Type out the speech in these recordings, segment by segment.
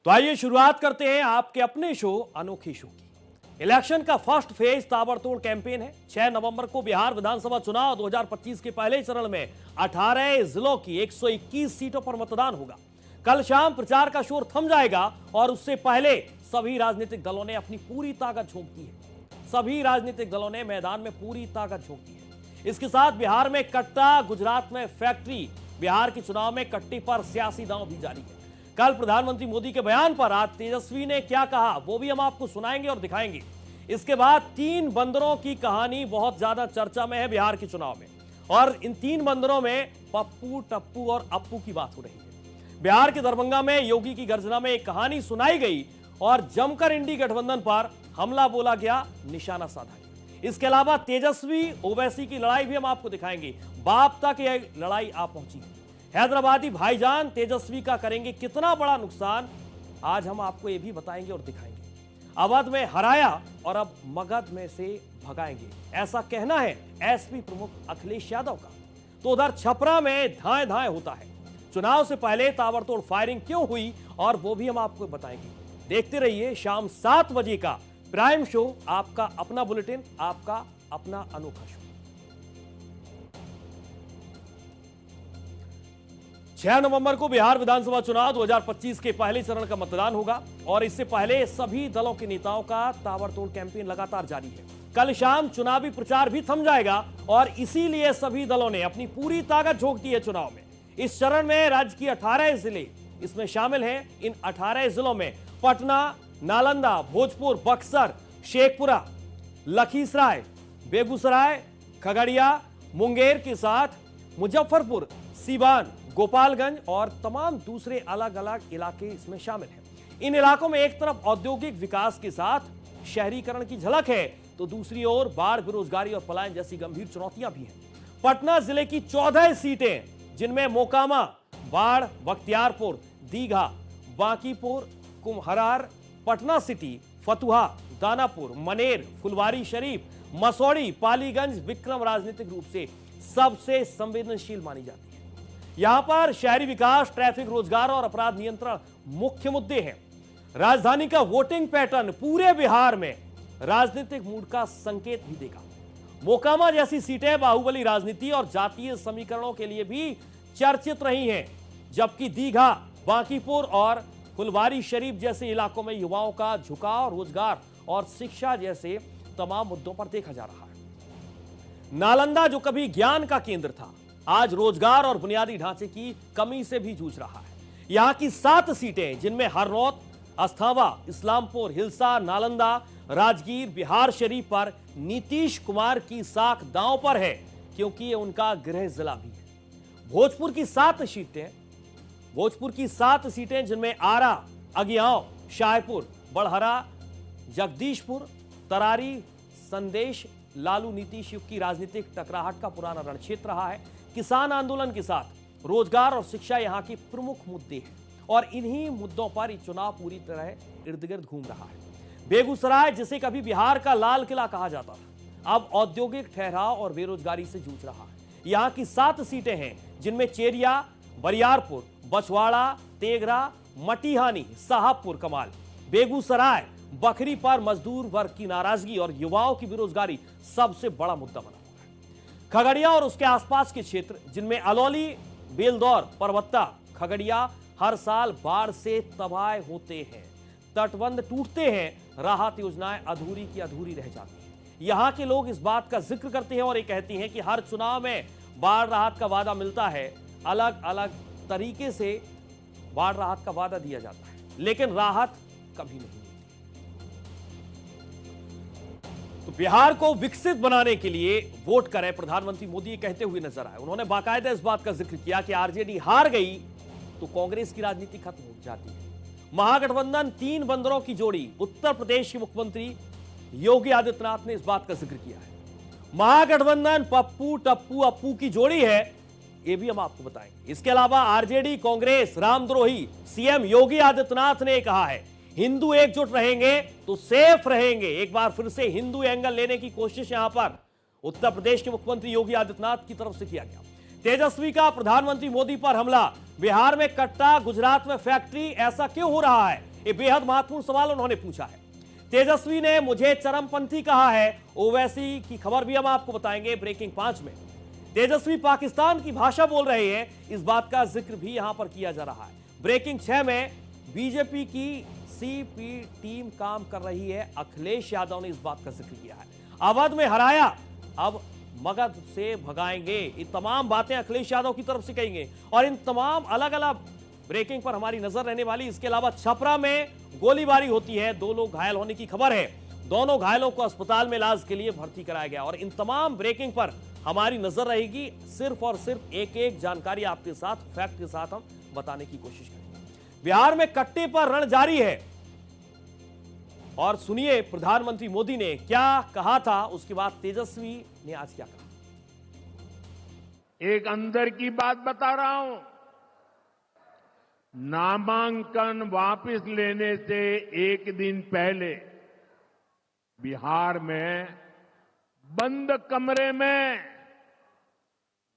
तो आइए शुरुआत करते हैं आपके अपने शो अनोखी शो की। इलेक्शन का फर्स्ट फेज ताबड़तोड़ कैंपेन है। 6 नवंबर को बिहार विधानसभा चुनाव 2025 के पहले चरण में 18 जिलों की 121 सीटों पर मतदान होगा। कल शाम प्रचार का शोर थम जाएगा और उससे पहले सभी राजनीतिक दलों ने अपनी पूरी ताकत झोंक दी है। सभी राजनीतिक दलों ने मैदान में पूरी ताकत झोंक दी है। इसके साथ बिहार में कट्टा, गुजरात में फैक्ट्री, बिहार के चुनाव में कट्टी पर सियासी दांव भी जारी है। कल प्रधानमंत्री मोदी के बयान पर आज तेजस्वी ने क्या कहा वो भी हम आपको सुनाएंगे और दिखाएंगे। इसके बाद 3 बंदरों की कहानी बहुत ज्यादा चर्चा में है बिहार के चुनाव में, और इन 3 बंदरों में पप्पू, टप्पू और अप्पू की बात हो रही है। बिहार के दरभंगा में योगी की गर्जना में एक कहानी सुनाई गई और जमकर इंडी गठबंधन पर हमला बोला गया, निशाना साधा गया। इसके अलावा तेजस्वी ओवैसी की लड़ाई भी हम आपको दिखाएंगे। बाप तक यह लड़ाई आ पहुंची है। हैदराबादी भाईजान तेजस्वी का करेंगे कितना बड़ा नुकसान, आज हम आपको यह भी बताएंगे और दिखाएंगे। अवध में हराया और अब मगध में से भगाएंगे, ऐसा कहना है एसपी प्रमुख अखिलेश यादव का। तो उधर छपरा में धाए धाए होता है। चुनाव से पहले ताबड़तोड़ फायरिंग क्यों हुई और वो भी हम आपको बताएंगे। देखते रहिए शाम 7 बजे का प्राइम शो, आपका अपना बुलेटिन, आपका अपना अनोखा शो। 6 नवंबर को बिहार विधानसभा चुनाव 2025 के पहले चरण का मतदान होगा और इससे पहले सभी दलों के नेताओं का ताबड़तोड़ कैंपेन लगातार जारी है। कल शाम चुनावी प्रचार भी थम जाएगा और इसीलिए सभी दलों ने अपनी पूरी ताकत झोंक दी है चुनाव में। इस चरण में राज्य की 18 जिले इसमें शामिल हैं। इन 18 जिलों में पटना, नालंदा, भोजपुर, बक्सर, शेखपुरा, लखीसराय, बेगूसराय, खगड़िया, मुंगेर के साथ मुजफ्फरपुर, सीवान, गोपालगंज और तमाम दूसरे अलग अलग इलाके इसमें शामिल हैं। इन इलाकों में एक तरफ औद्योगिक विकास के साथ शहरीकरण की झलक है, तो दूसरी ओर बाढ़, बेरोजगारी और पलायन जैसी गंभीर चुनौतियां भी हैं। पटना जिले की 14 सीटें, जिनमें मोकामा, बाढ़, बख्तियारपुर, दीघा, बांकीपुर, कुम्हरार, पटना सिटी, फतुहा, दानापुर, मनेर, फुलवारी शरीफ, मसौड़ी, पालीगंज, विक्रम राजनीतिक रूप से सबसे संवेदनशील मानी जाती है। यहां पर शहरी विकास, ट्रैफिक, रोजगार और अपराध नियंत्रण मुख्य मुद्दे हैं। राजधानी का वोटिंग पैटर्न पूरे बिहार में राजनीतिक मूड का संकेत भी देगा। मोकामा जैसी सीटें बाहुबली राजनीति और जातीय समीकरणों के लिए भी चर्चित रही हैं, जबकि दीघा, बांकीपुर और फुलवारी शरीफ जैसे इलाकों में युवाओं का झुकाव रोजगार और शिक्षा जैसे तमाम मुद्दों पर देखा जा रहा है। नालंदा जो कभी ज्ञान का केंद्र था, आज रोजगार और बुनियादी ढांचे की कमी से भी जूझ रहा है। यहां की 7 सीटें, जिनमें हरनौत, अस्थावा, इस्लामपुर, हिलसा, नालंदा, राजगीर, बिहार शरीफ पर नीतीश कुमार की साख दांव पर है, क्योंकि ये उनका गृह जिला भी है। भोजपुर की 7 सीटें, जिनमें आरा, अगियाव, शाहपुर, बड़हरा, जगदीशपुर, तरारी, संदेश, लालू नीतीश युग की राजनीतिक टकराहट का पुराना रणक्षेत्र रहा है। किसान आंदोलन के साथ रोजगार और शिक्षा यहां के प्रमुख मुद्दे हैं और इन्हीं मुद्दों पर ये चुनाव पूरी तरह इर्द गिर्द घूम रहा है। बेगूसराय, जिसे कभी बिहार का लाल किला कहा जाता था, अब औद्योगिक ठहराव और बेरोजगारी से जूझ रहा है। यहां की 7 सीटें हैं, जिनमें चेरिया, बरियारपुर, बछवाड़ा, तेगरा, मटिहानी, साहबपुर कमाल। बेगूसराय बखरी पर मजदूर वर्ग की नाराजगी और युवाओं की बेरोजगारी सबसे बड़ा मुद्दा बना हुआ है। खगड़िया और उसके आसपास के क्षेत्र, जिनमें अलौली, बेलदौर, परबत्ता, खगड़िया हर साल बाढ़ से तबाह होते हैं, तटबंध टूटते हैं, राहत योजनाएं अधूरी की अधूरी रह जाती हैं। यहां के लोग इस बात का जिक्र करते हैं और ये कहते हैं कि हर चुनाव में बाढ़ राहत का वादा मिलता है, अलग अलग तरीके से बाढ़ राहत का वादा दिया जाता है, लेकिन राहत कभी नहीं। तो बिहार को विकसित बनाने के लिए वोट करें, प्रधानमंत्री मोदी कहते हुए नजर आए। उन्होंने बाकायदा इस बात का जिक्र किया कि आरजेडी हार गई तो कांग्रेस की राजनीति खत्म हो जाती है। महागठबंधन 3 बंदरों की जोड़ी, उत्तर प्रदेश के मुख्यमंत्री योगी आदित्यनाथ ने इस बात का जिक्र किया है। महागठबंधन पप्पू, टप्पू, अप्पू की जोड़ी है, यह भी हम आपको बताएंगे। इसके अलावा आरजेडी, कांग्रेस रामद्रोही, सीएम योगी आदित्यनाथ ने कहा है हिंदू एकजुट रहेंगे तो सेफ रहेंगे। एक बार फिर से हिंदू एंगल लेने की कोशिश यहां पर उत्तर प्रदेश के मुख्यमंत्री योगी आदित्यनाथ की तरफ से किया गया। तेजस्वी का प्रधानमंत्री मोदी पर हमला, बिहार में कट्टा, गुजरात में फैक्ट्री, ऐसा क्यों हो रहा है, ये बेहद महत्वपूर्ण सवाल उन्होंने पूछा है। तेजस्वी ने मुझे चरमपंथी कहा है, ओवैसी की खबर भी हम आपको बताएंगे ब्रेकिंग 5 में। तेजस्वी पाकिस्तान की भाषा बोल रहे हैं, इस बात का जिक्र भी यहां पर किया जा रहा है। ब्रेकिंग 6 में बीजेपी की सीपी टीम काम कर रही है, अखिलेश यादव ने इस बात का जिक्र किया है। अवध में हराया, अब मगध से भगाएंगे, ये तमाम बातें अखिलेश यादव की तरफ से कहेंगे और इन तमाम अलग अलग ब्रेकिंग पर हमारी नजर रहने वाली। इसके अलावा छपरा में गोलीबारी होती है, 2 लोग घायल होने की खबर है, दोनों घायलों को अस्पताल में इलाज के लिए भर्ती कराया गया और इन तमाम ब्रेकिंग पर हमारी नजर रहेगी। सिर्फ और सिर्फ एक एक जानकारी आपके साथ, फैक्ट के साथ हम बताने की कोशिश करेंगे। बिहार में कट्टे पर रण जारी है और सुनिए प्रधानमंत्री मोदी ने क्या कहा था, उसके बाद तेजस्वी ने आज क्या कहा। एक अंदर की बात बता रहा हूं, नामांकन वापस लेने से एक दिन पहले बिहार में बंद कमरे में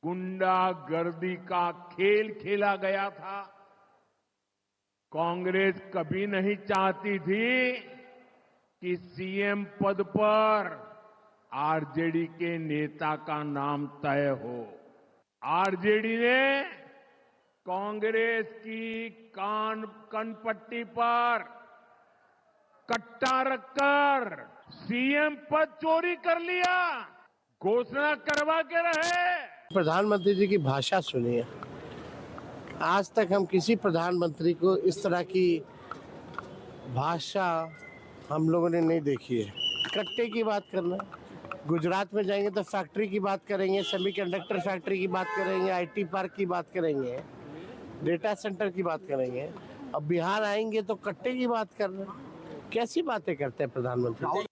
गुंडागर्दी का खेल खेला गया था। कांग्रेस कभी नहीं चाहती थी कि सीएम पद पर आरजेडी के नेता का नाम तय हो। आरजेडी ने कांग्रेस की कनपट्टी पर कट्टा रखकर सीएम पद चोरी कर लिया, घोषणा करवा के रहे। प्रधानमंत्री जी की भाषा सुनिए, आज तक हम किसी प्रधानमंत्री को इस तरह की भाषा हम लोगों ने नहीं देखी है। कट्टे की बात करना, गुजरात में जाएंगे तो फैक्ट्री की बात करेंगे, सेमीकंडक्टर फैक्ट्री की बात करेंगे, आईटी पार्क की बात करेंगे, डेटा सेंटर की बात करेंगे। अब बिहार आएंगे तो कट्टे की बात कर रहे हैं। कैसी बातें करते हैं प्रधानमंत्री।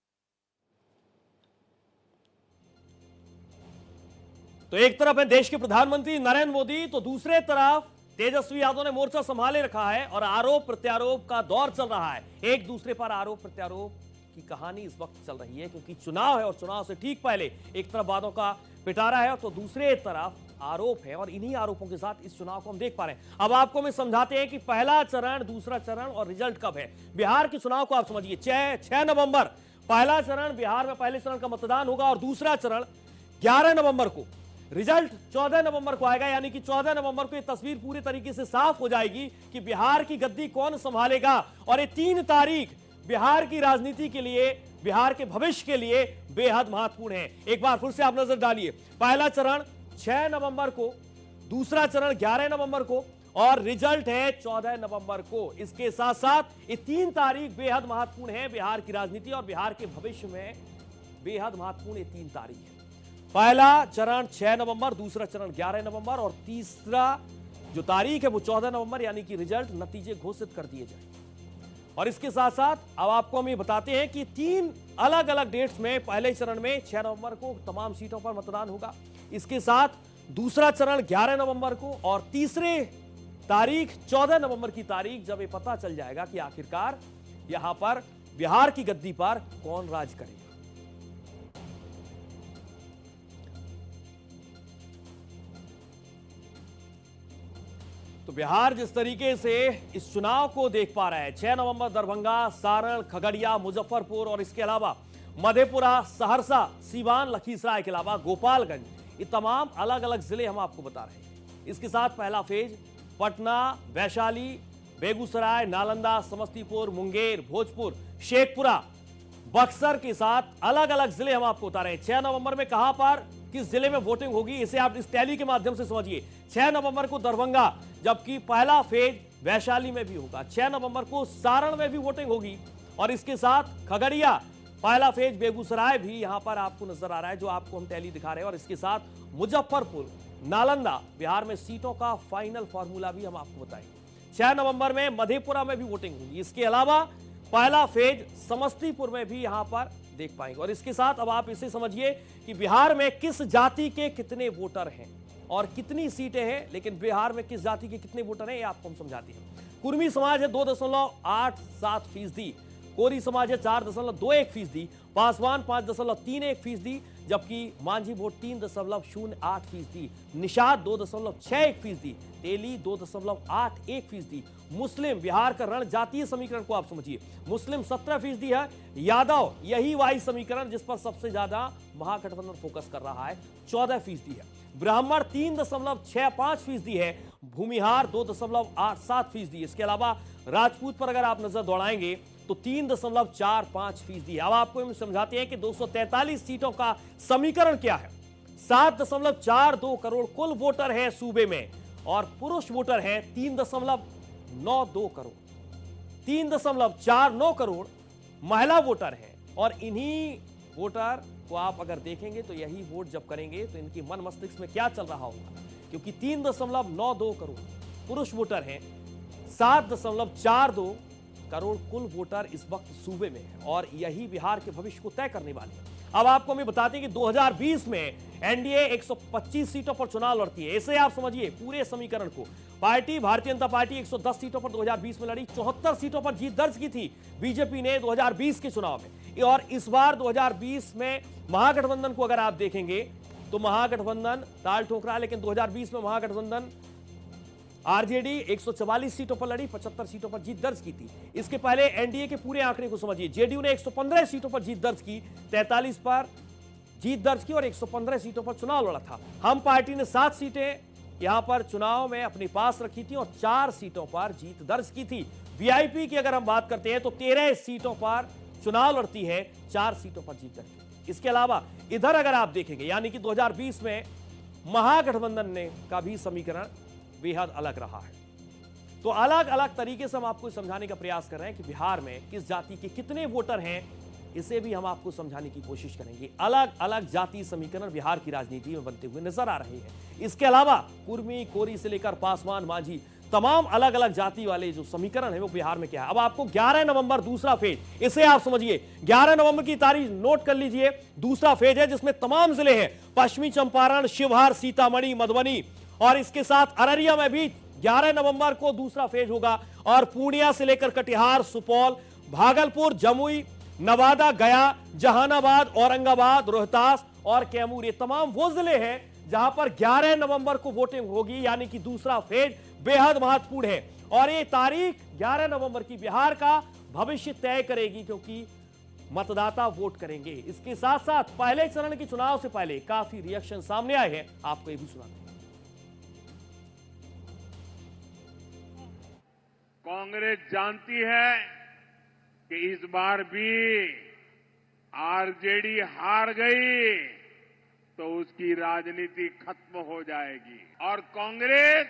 तो एक तरफ है देश के प्रधानमंत्री नरेंद्र मोदी, तो दूसरे तरफ तेजस्वी यादव ने मोर्चा संभाले रखा है और आरोप प्रत्यारोप का दौर चल रहा है। एक दूसरे पर आरोप प्रत्यारोप की कहानी इस वक्त चल रही है, क्योंकि चुनाव है और चुनाव से ठीक पहले एक तरफ वादों का पिटारा है तो दूसरे तरफ आरोप है और इन्हीं आरोपों के साथ इस चुनाव को हम देख पा रहे हैं। अब आपको मैं समझाते हैं कि पहला चरण, दूसरा चरण और रिजल्ट कब है। बिहार के चुनाव को आप समझिए, 6 नवंबर पहला चरण बिहार में पहले चरण का मतदान होगा और दूसरा चरण 11 नवंबर को। रिजल्ट 14 नवंबर को आएगा, यानी कि 14 नवंबर को यह तस्वीर पूरी तरीके से साफ हो जाएगी कि बिहार की गद्दी कौन संभालेगा। और ये 3 तारीख बिहार की राजनीति के लिए, बिहार के भविष्य के लिए बेहद महत्वपूर्ण है। एक बार फिर से आप नजर डालिए, पहला चरण 6 नवंबर को, दूसरा चरण 11 नवंबर को और रिजल्ट है 14 नवंबर को। इसके साथ साथ ये 3 तारीख बेहद महत्वपूर्ण है बिहार की राजनीति और बिहार के भविष्य में बेहद महत्वपूर्ण ये 3 तारीख है। पहला चरण 6 नवंबर, दूसरा चरण 11 नवंबर और तीसरा जो तारीख है वो 14 नवंबर, यानी कि रिजल्ट, नतीजे घोषित कर दिए जाएंगे। और इसके साथ साथ अब आपको हम ये बताते हैं कि 3 अलग अलग डेट्स में, पहले चरण में 6 नवंबर को तमाम सीटों पर मतदान होगा, इसके साथ दूसरा चरण 11 नवंबर को और तीसरे तारीख 14 नवंबर की तारीख, जब ये पता चल जाएगा कि आखिरकार यहां पर बिहार की गद्दी पर कौन राज करेगा। तो बिहार जिस तरीके से इस चुनाव को देख पा रहा है, 6 नवंबर दरभंगा, सारण, खगड़िया, मुजफ्फरपुर और इसके अलावा मधेपुरा, सहरसा, सीवान, लखीसराय के अलावा गोपालगंज, ये तमाम अलग अलग जिले हम आपको बता रहे हैं। इसके साथ पहला फेज पटना, वैशाली, बेगूसराय, नालंदा, समस्तीपुर, मुंगेर, भोजपुर, शेखपुरा, बक्सर के साथ अलग अलग जिले हम आपको बता रहे हैं। 6 नवंबर में कहां पर किस जिले में वोटिंग होगी, इसे आप इस टैली के माध्यम से समझिए। 6 नवंबर को दरभंगा, जबकि पहला फेज वैशाली में भी होगा। 6 नवंबर को सारण में भी वोटिंग होगी और इसके साथ खगड़िया, पहला फेज बेगूसराय भी यहां पर आपको नजर आ रहा है, जो आपको हम टैली दिखा रहे हैं। और इसके साथ मुजफ्फरपुर, नालंदा, बिहार में सीटों का फाइनल फॉर्मूला भी हम आपको बताएंगे। 6 नवंबर में मधेपुरा में भी वोटिंग होगी। इसके अलावा पहला फेज समस्तीपुर में भी यहां पर देख पाएंगे। और इसके साथ अब आप इसे समझिए कि बिहार में किस जाति के कितने वोटर हैं और कितनी सीटें हैं, लेकिन बिहार में किस जाति के कितने वोटर हैं ये आपको हम समझाते हैं। कुर्मी समाज है 2.87%, कोरी समाज है 4.21%, पासवान 5.31%, जबकि मांझी वोट 3.08%, निषाद 2.61%, तेली 2.81%, मुस्लिम, बिहार का रण जातीय समीकरण को आप समझिए, मुस्लिम 17% है, यादव यही वाई समीकरण जिस पर सबसे ज्यादा महागठबंधन फोकस कर रहा है 14% है, ब्राह्मण 3.65% है, भूमिहार 2.87%। इसके अलावा राजपूत पर अगर आप नजर दौड़ाएंगे तो 3.45%। अब आपको हम समझाते हैं कि 243 सीटों का समीकरण क्या है। 7.42 करोड़ कुल वोटर है सूबे में और पुरुष वोटर है 3.92 करोड़, 3.49 करोड़ महिला वोटर है। और इन्हीं वोटर को आप अगर देखेंगे तो यही वोट जब करेंगे तो इनकी मन मस्तिष्क में क्या चल रहा होगा, क्योंकि 3.92 करोड़ पुरुष वोटर हैं, 7.42 करोड़ कुल वोटर इस वक्त सूबे में है और यही बिहार के भविष्य को तय करने वाले हैं। अब आपको हम बताते हैं कि 2020 में एनडीए 125 सीटों पर चुनाव लड़ती है। इसे आप समझिए पूरे समीकरण को। पार्टी भारतीय जनता पार्टी 110 सीटों पर 2020 में लड़ी, 74 सीटों पर जीत दर्ज की थी बीजेपी ने 2020 के चुनाव में। और इस बार 2020 में महागठबंधन को अगर आप देखेंगे तो महागठबंधन ताल ठोकरा, लेकिन 2020 में महागठबंधन आरजेडी 144 सीटों पर लड़ी, 75 सीटों पर जीत दर्ज की थी। इसके पहले एनडीए के पूरे आंकड़े को समझिए। जेडीयू ने 115 सीटों पर जीत दर्ज की, 43 पर जीत दर्ज की और 115 सीटों पर चुनाव लड़ा था। हम पार्टी ने 7 सीटें यहां पर चुनाव में अपने पास रखी थी और 4 सीटों पर जीत दर्ज की थी। वीआईपी की अगर हम बात करते हैं तो 13 सीटों पर चुनाव लड़ती है, 4 सीटों पर जीत दर्ज की। इसके अलावा इधर अगर आप देखेंगे यानी कि 2020 में महागठबंधन ने का भी समीकरण बेहद अलग रहा है। तो अलग अलग तरीके से हम आपको समझाने का प्रयास कर रहे हैं कि बिहार में किस जाति के कितने वोटर हैं, इसे भी हम आपको समझाने की कोशिश करेंगे। अलग अलग जातीय समीकरण बिहार की राजनीति में बनते हुए नजर आ रहे हैं। इसके अलावा कुर्मी, कोरी से लेकर पासवान, मांझी, तमाम अलग अलग जाति वाले जो समीकरण है वो बिहार में क्या है। अब आपको 11 नवंबर दूसरा फेज, इसे आप समझिए 11 नवंबर की तारीख नोट कर लीजिए। दूसरा फेज है जिसमें तमाम जिले हैं, पश्चिमी चंपारण, शिवहर, सीतामढ़ी, मधुबनी और इसके साथ अररिया में भी 11 नवंबर को दूसरा फेज होगा। और पूर्णिया से लेकर कटिहार, सुपौल, भागलपुर, जमुई, नवादा, गया, जहानाबाद, औरंगाबाद, रोहतास और कैमूर, ये तमाम वो जिले हैं जहां पर 11 नवंबर को वोटिंग होगी, यानी कि दूसरा फेज बेहद महत्वपूर्ण है। और ये तारीख 11 नवंबर की बिहार का भविष्य तय करेगी, क्योंकि मतदाता वोट करेंगे। इसके साथ साथ पहले चरण के चुनाव से पहले काफी रिएक्शन सामने आए हैं, आपको ये भी सुना। कांग्रेस जानती है कि इस बार भी आरजेडी हार गई तो उसकी राजनीति खत्म हो जाएगी और कांग्रेस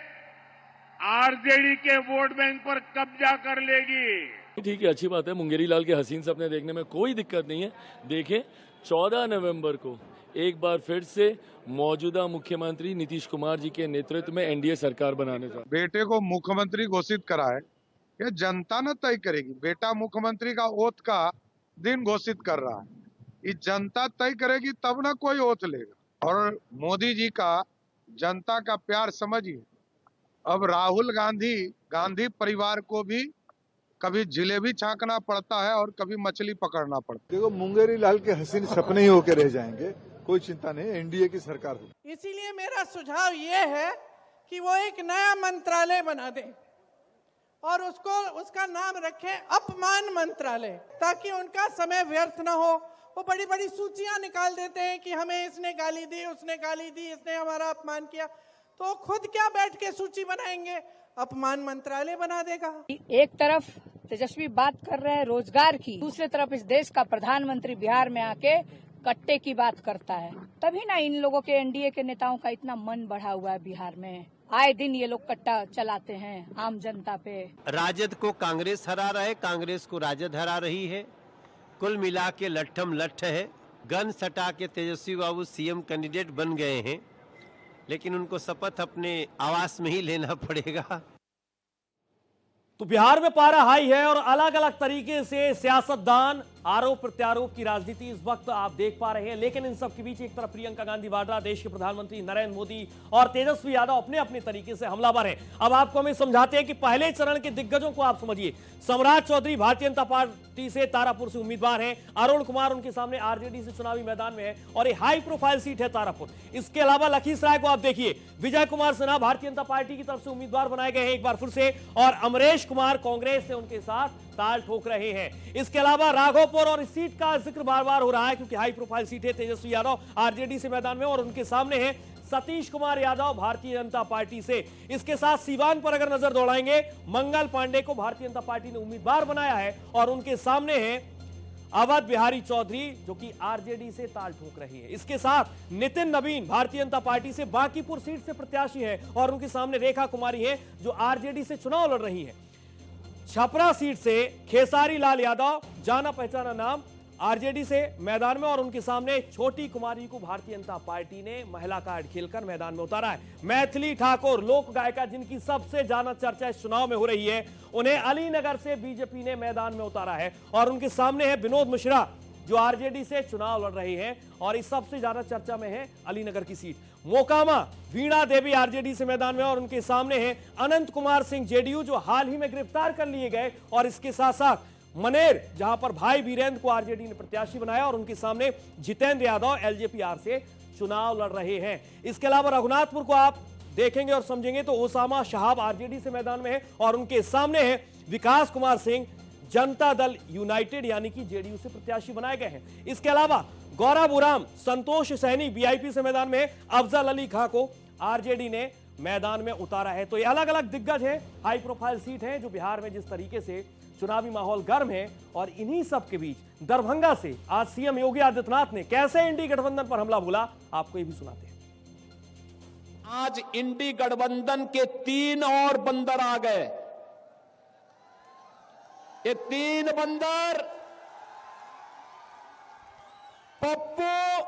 आरजेडी के वोट बैंक पर कब्जा कर लेगी। ठीक है, अच्छी बात है। मुंगेरी लाल के हसीन सपने देखने में कोई दिक्कत नहीं है। देखें 14 नवंबर को एक बार फिर से मौजूदा मुख्यमंत्री नीतीश कुमार जी के नेतृत्व में एनडीए सरकार बनाने जा। बेटे को मुख्यमंत्री घोषित करा है, ये जनता न तय करेगी। बेटा मुख्यमंत्री का ओथ का दिन घोषित कर रहा है, ये जनता तय करेगी तब ना कोई ओथ लेगा। और मोदी जी का जनता का प्यार समझिए। अब राहुल गांधी परिवार को भी कभी जिलेबी छांकना पड़ता है और कभी मछली पकड़ना पड़ता है। देखो, मुंगेरी लाल के हसीन सपने ही होके रह जाएंगे, कोई चिंता नहीं, एनडीए की सरकार होगी। इसीलिए मेरा सुझाव ये है कि वो एक नया मंत्रालय बना दे और उसका नाम रखें अपमान मंत्रालय, ताकि उनका समय व्यर्थ ना हो। वो बड़ी बड़ी सूचियां निकाल देते हैं कि हमें इसने गाली दी, उसने गाली दी, इसने हमारा अपमान किया, तो खुद क्या बैठ के सूची बनाएंगे, अपमान मंत्रालय बना देगा। एक तरफ तेजस्वी बात कर रहे हैं रोजगार की, दूसरी तरफ इस देश का प्रधानमंत्री बिहार में आके कट्टे की बात करता है। तभी ना इन लोगों के एनडीए के नेताओं का इतना मन बढ़ा हुआ है बिहार में। आए दिन ये लोग कट्टा चलाते हैं आम जनता पे। राजद को कांग्रेस हरा रहा है, कांग्रेस को राजद हरा रही है। कुल मिला के लट्ठम लट्ठ है। गन सटा के तेजस्वी बाबू सीएम कैंडिडेट बन गए हैं, लेकिन उनको शपथ अपने आवास में ही लेना पड़ेगा। तो बिहार में पारा हाई है और अलग अलग तरीके से सियासतदान आरोप प्रत्यारोप की राजनीति इस वक्त आप देख पा रहे हैं। लेकिन इन सब के बीच एक तरफ प्रियंका गांधी वाड्रा, देश के प्रधानमंत्री नरेंद्र मोदी और तेजस्वी यादव अपने अपने तरीके से हमलावर हैं। अब आपको हम समझाते हैं कि पहले चरण के दिग्गजों को आप समझिए। सम्राट चौधरी भारतीय जनता पार्टी से तारापुर से उम्मीदवार हैं। अरुण कुमार उनके सामने आरजेडी से चुनावी मैदान में है और ये हाई प्रोफाइल सीट है तारापुर। इसके अलावा लखीसराय को आप देखिए, विजय कुमार सिन्हा भारतीय जनता पार्टी की तरफ से उम्मीदवार बनाए गए हैं एक बार फिर से, और अमरेश कुमार कांग्रेस से उनके साथ ताल ठोक रहे हैं। इसके अलावा राघोपुर, और इस सीट का जिक्र बार बार हो रहा है क्योंकि हाई प्रोफाइल सीट है, तेजस्वी यादव आरजेडी से मैदान में और उनके सामने है सतीश कुमार यादव भारतीय जनता पार्टी से। इसके साथ सीवान पर अगर नजर दौड़ाएंगे, मंगल पांडे को भारतीय जनता पार्टी ने उम्मीदवार बनाया है और उनके सामने है अवध बिहारी चौधरी जो कि आरजेडी से ताल ठोक रही है। इसके साथ नितिन नवीन भारतीय जनता पार्टी से बांकीपुर सीट से प्रत्याशी है और उनके सामने रेखा कुमारी है जो आरजेडी से चुनाव लड़ रही है। छपरा सीट से खेसारी लाल यादव, जाना पहचाना नाम, आरजेडी से मैदान में और उनके सामने छोटी कुमारी को भारतीय जनता पार्टी ने महिला कार्ड खेलकर मैदान में उतारा है। मैथिली ठाकुर लोक गायिका जिनकी सबसे ज्यादा चर्चा इस चुनाव में हो रही है, उन्हें अलीनगर से बीजेपी ने मैदान में उतारा है और उनके सामने है विनोद मिश्रा जो आरजेडी से चुनाव लड़ रहे हैं और इस सबसे ज्यादा चर्चा में है अलीनगर की सीट। मोकामा वीणा देवी आरजेडी से मैदान में और उनके सामने है अनंत कुमार सिंह जेडीयू जो हाल ही में गिरफ्तार कर लिए गए, और इसके साथ साथ मनेर जहां पर भाई वीरेंद्र को आरजेडी ने प्रत्याशी बनाया और उनके सामने जितेंद्र यादव एलजेपीआर से चुनाव लड़ रहे हैं। इसके अलावा रघुनाथपुर को आप देखेंगे और समझेंगे तो ओसामा शहाब आरजेडी से मैदान में है और उनके सामने है विकास कुमार सिंह, जनता दल यूनाइटेड यानी कि जेडीयू से प्रत्याशी बनाए गए हैं। इसके अलावा गौरव उराम, संतोष सैनी बीआईपी से मैदान में, अफजल अली खां को आरजेडी ने मैदान में उतारा है। तो ये अलग अलग दिग्गज हैं, हाई प्रोफाइल सीट हैं जो बिहार में जिस तरीके से चुनावी माहौल गर्म है। और इन्हीं सब के बीच दरभंगा से आज सीएम योगी आदित्यनाथ ने कैसे इंडी गठबंधन पर हमला बोला, आपको ये भी सुनाते हैं। आज इंडी गठबंधन के 3 और बंदर आ गए। ये 3 बंदर पप्पू,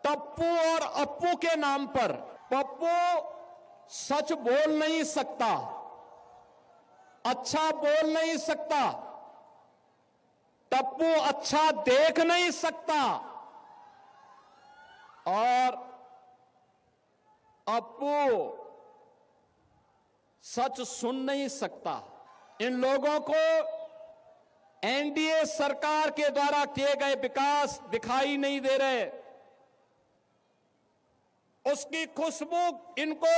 टप्पू और अप्पू के नाम पर। पप्पू सच बोल नहीं सकता, अच्छा बोल नहीं सकता, टप्पू अच्छा देख नहीं सकता और अप्पू सच सुन नहीं सकता। इन लोगों को एनडीए सरकार के द्वारा किए गए विकास दिखाई नहीं दे रहे, उसकी खुशबू इनको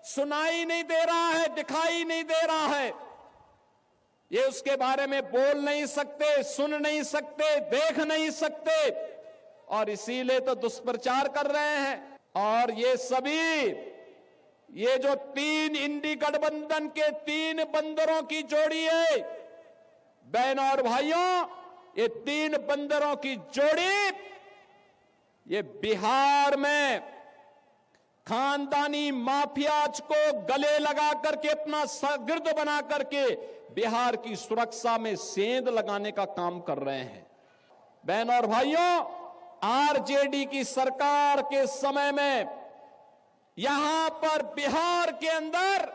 सुनाई नहीं दे रहा है, दिखाई नहीं दे रहा है। ये उसके बारे में बोल नहीं सकते, सुन नहीं सकते, देख नहीं सकते और इसीलिए तो दुष्प्रचार कर रहे हैं। और ये सभी, ये जो 3 इंडी गठबंधन के 3 बंदरों की जोड़ी है, बहनों और भाइयों, ये 3 बंदरों की जोड़ी ये बिहार में खानदानी माफियाज को गले लगा करके अपना शागिर्द बना करके बिहार की सुरक्षा में सेंध लगाने का काम कर रहे हैं। बहनों और भाइयों, आरजेडी की सरकार के समय में यहां पर बिहार के अंदर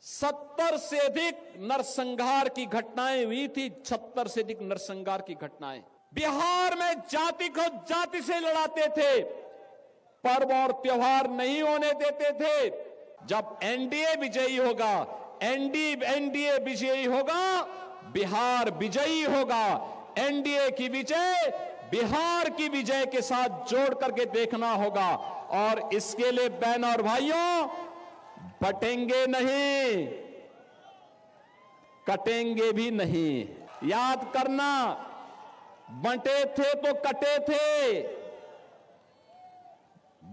70 से अधिक नरसंहार की घटनाएं हुई थी। 70 से अधिक नरसंहार की घटनाएं बिहार में जाति को जाति से लड़ाते थे, पर्व और त्योहार नहीं होने देते थे। जब एनडीए विजयी होगा, एनडीए विजयी होगा, बिहार विजयी होगा। एनडीए की विजय बिहार की विजय के साथ जोड़ करके देखना होगा और इसके लिए बहनों और भाइयों, बटेंगे नहीं, कटेंगे भी नहीं। याद करना, बंटे थे तो कटे थे,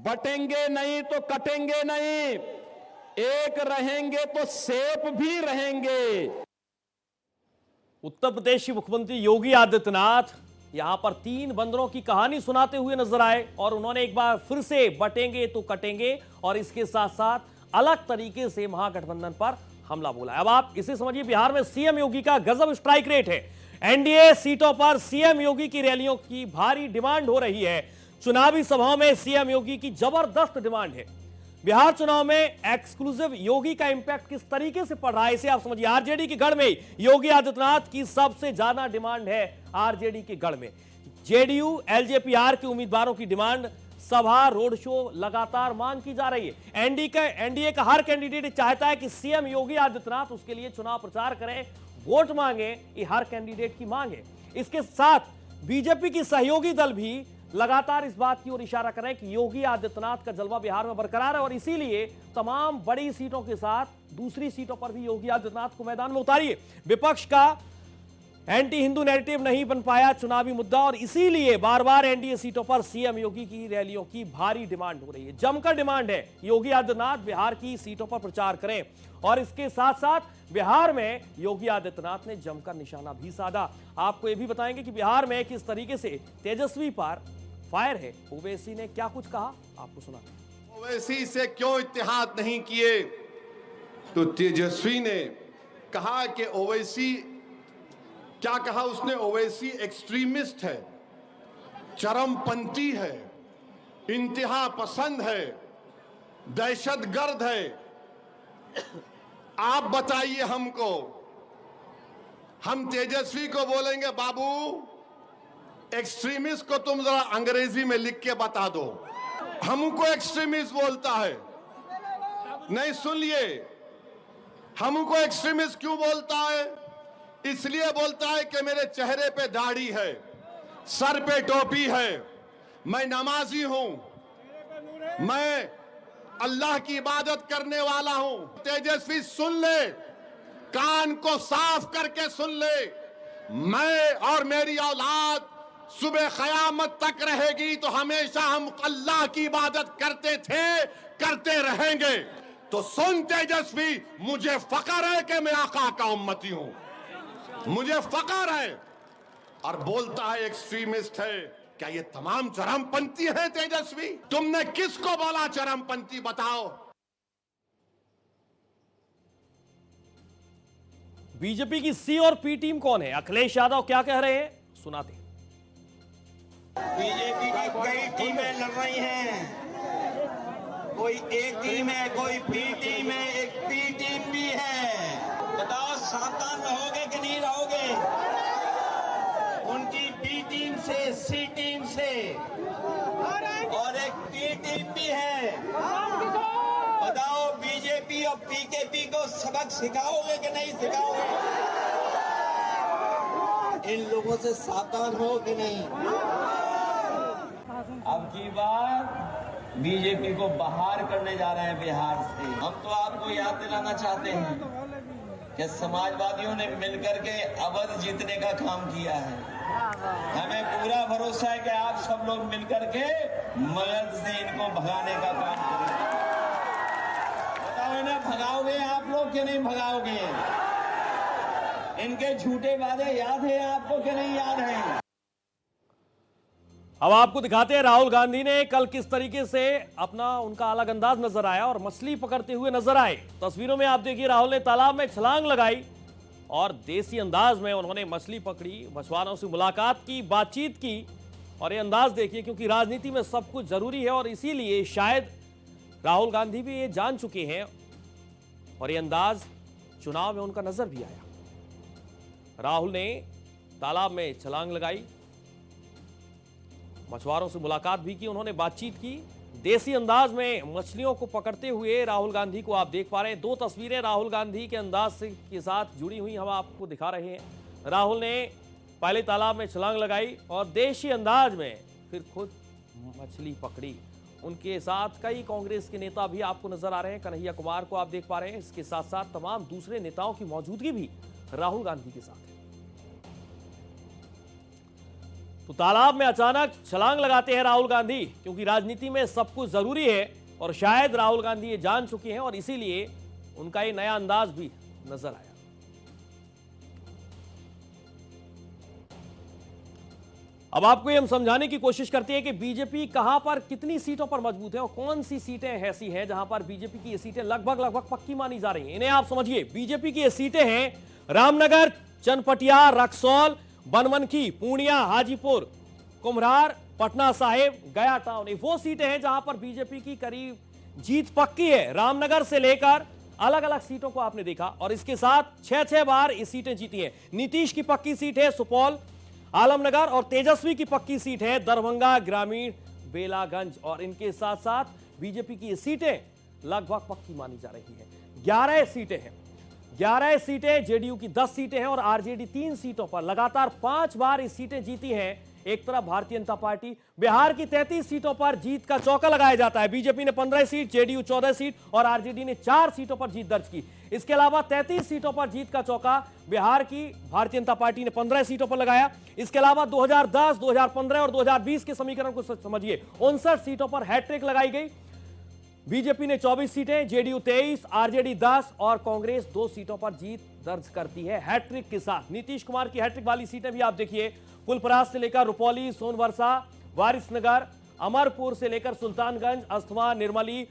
बटेंगे नहीं तो कटेंगे नहीं, एक रहेंगे तो सेफ भी रहेंगे। उत्तर प्रदेश के मुख्यमंत्री योगी आदित्यनाथ यहां पर 3 बंदरों की कहानी सुनाते हुए नजर आए और उन्होंने एक बार फिर से बटेंगे तो कटेंगे और इसके साथ साथ अलग तरीके से महागठबंधन पर हमला बोला। अब आप इसे समझिए, बिहार में सीएम योगी का गजब स्ट्राइक रेट है। एनडीए सीटों पर सीएम योगी की रैलियों की भारी डिमांड हो रही है। चुनावी सभाओं में सीएम योगी की जबरदस्त डिमांड है। बिहार चुनाव में एक्सक्लूसिव योगी का इंपैक्ट किस तरीके से पड़ रहा है इसे आप समझिए। आरजेडी के गढ़ में योगी आदित्यनाथ की सबसे ज्यादा डिमांड है। आरजेडी के गढ़ में जेडीयू एलजेपीआर के उम्मीदवारों की डिमांड, सभा, रोड शो लगातार मांग की जा रही है। एनडीए का हर कैंडिडेट चाहता है कि सीएम योगी आदित्यनाथ उसके लिए चुनाव प्रचार करें, वोट मांगे। ये हर कैंडिडेट की मांग है। इसके साथ बीजेपी की सहयोगी दल भी लगातार इस बात की ओर इशारा कर रहे हैं कि योगी आदित्यनाथ का जलवा बिहार में बरकरार है और इसीलिए तमाम बड़ी सीटों के साथ दूसरी सीटों पर भी योगी आदित्यनाथ को मैदान में उतारिए। विपक्ष का एंटी हिंदू नैरेटिव नहीं बन पाया चुनावी मुद्दा और इसीलिए बार बार एनडीए सीटों पर सीएम योगी की रैलियों की भारी डिमांड हो रही है। जमकर डिमांड है योगी आदित्यनाथ बिहार की सीटों पर प्रचार करें और इसके साथ साथ बिहार में योगी आदित्यनाथ ने जमकर निशाना भी साधा। आपको यह भी बताएंगे कि बिहार में किस तरीके से तेजस्वी पर फायर है। ओवैसी ने क्या कुछ कहा, आपको सुना। ओवैसी से क्यों इत्तेहाद नहीं किए, तो तेजस्वी ने कहा कि ओवैसी, क्या कहा उसने, ओवैसी एक्सट्रीमिस्ट है, चरमपंथी है, इंतहा पसंद है, दहशतगर्द है। आप बताइए हमको, हम तेजस्वी को बोलेंगे बाबू एक्सट्रीमिस्ट को तुम जरा अंग्रेजी में लिख के बता दो। हमको एक्सट्रीमिस्ट बोलता है, नहीं सुनिए, हमको एक्सट्रीमिस्ट क्यों बोलता है? इसलिए बोलता है कि मेरे चेहरे पे दाढ़ी है, सर पे टोपी है, मैं नमाजी हूं, मैं अल्लाह की इबादत करने वाला हूं। तेजस्वी सुन ले, कान को साफ करके सुन ले, मैं और मेरी औलाद सुबह क़यामत तक रहेगी तो हमेशा हम अल्लाह की इबादत करते थे, करते रहेंगे। तो सुन तेजस्वी, मुझे फख्र है कि मैं आका का उम्मती हूं, मुझे फख्र है। और बोलता है एक्सट्रीमिस्ट है। क्या ये तमाम चरमपंथी हैं तेजस्वी? तुमने किसको बोला चरमपंथी, बताओ। बीजेपी की सी और पी टीम कौन है, अखिलेश यादव क्या कह रहे हैं, सुनाते हैं। बीजेपी की कई टीमें लड़ रही हैं, कोई एक टीम है, कोई बी टीम है, एक पी टीम भी है। बताओ सावधान रहोगे कि नहीं रहोगे? उनकी बी टीम से, सी टीम से और एक पी टीम भी है। बताओ बीजेपी और पीकेपी को सबक सिखाओगे कि नहीं सिखाओगे? इन लोगों से सावधान हो कि नहीं? अब की बार बीजेपी को बाहर करने जा रहे हैं बिहार से। हम तो आपको याद दिलाना चाहते हैं कि समाजवादियों ने मिलकर के अवध जीतने का काम किया है। हमें पूरा भरोसा है कि आप सब लोग मिलकर के मदद से इनको भगाने का काम करेंगे। बताओ इन्हें भगाओगे आप लोग कि नहीं भगाओगे? इनके झूठे वादे याद है आपको कि नहीं याद है? अब आपको दिखाते हैं राहुल गांधी ने कल किस तरीके से अपना उनका अलग अंदाज नजर आया और मछली पकड़ते हुए नजर आए। तस्वीरों में आप देखिए राहुल ने तालाब में छलांग लगाई और देसी अंदाज में उन्होंने मछली पकड़ी, मछुआरों से मुलाकात की, बातचीत की। और ये अंदाज देखिए, क्योंकि राजनीति में सब कुछ जरूरी है और इसीलिए शायद राहुल गांधी भी ये जान चुके हैं और ये अंदाज चुनाव में उनका नजर भी आया। राहुल ने तालाब में छलांग लगाई, मछुआरों से मुलाकात भी की, उन्होंने बातचीत की। देसी अंदाज में मछलियों को पकड़ते हुए राहुल गांधी को आप देख पा रहे हैं। दो तस्वीरें राहुल गांधी के अंदाज से के साथ जुड़ी हुई हम आपको दिखा रहे हैं। राहुल ने पहले तालाब में छलांग लगाई और देसी अंदाज में फिर खुद मछली पकड़ी। उनके साथ कई कांग्रेस के नेता भी आपको नजर आ रहे हैं। कन्हैया कुमार को आप देख पा रहे हैं। इसके साथ साथ तमाम दूसरे नेताओं की मौजूदगी भी राहुल गांधी के साथ है। तो तालाब में अचानक छलांग लगाते हैं राहुल गांधी, क्योंकि राजनीति में सब कुछ जरूरी है और शायद राहुल गांधी ये जान चुके हैं और इसीलिए उनका ये नया अंदाज भी नजर आया। अब आपको ये हम समझाने की कोशिश करते हैं कि बीजेपी कहां पर कितनी सीटों पर मजबूत है और कौन सी सीटें ऐसी हैं जहां पर बीजेपी की ये सीटें लगभग पक्की मानी जा रही हैं। इन्हें आप समझिए। बीजेपी की ये सीटें हैं रामनगर, चनपटिया, रक्सौल, बनमनखी, पूर्णिया, हाजीपुर, कुम्हरार, पटना साहिब, गया टाउन। वो सीटें हैं जहां पर बीजेपी की करीब जीत पक्की है। रामनगर से लेकर अलग अलग सीटों को आपने देखा और इसके साथ 6-6 बार ये सीटें जीती हैं। नीतीश की पक्की सीट है सुपौल, आलमनगर और तेजस्वी की पक्की सीट है दरभंगा ग्रामीण, बेलागंज और इनके साथ साथ बीजेपी की ये सीटें लगभग पक्की मानी जा रही है। 11 सीटें हैं, 11 सीटें, जेडीयू की 10 सीटें हैं और आरजेडी 3 सीटों पर लगातार 5 बार ये सीटें जीती हैं। एक तरफ भारतीय जनता पार्टी बिहार की 33 सीटों पर जीत का चौका लगाया जाता है। बीजेपी ने 15 सीट, जेडीयू 14 सीट और आरजेडी ने 4 सीटों पर जीत दर्ज की। इसके अलावा 33 सीटों पर जीत का चौका बिहार की भारतीय जनता पार्टी ने 15 सीटों पर लगाया। इसके अलावा 2010, 2015 और 2020 के समीकरण को समझिए, 59 सीटों पर हैट्रिक लगाई गई। बीजेपी ने 24 सीटें, जेडीयू 23, आरजेडी 10 और कांग्रेस 2 सीटों पर जीत दर्ज करती है हैट्रिक के साथ। नीतीश कुमार की हैट्रिक वाली सीटें भी आप देखिए, फुलपरास से लेकर रुपौली, सोनवर्षा, वारिसनगर, अमरपुर से लेकर सुल्तानगंज, अस्थवा, निर्मली,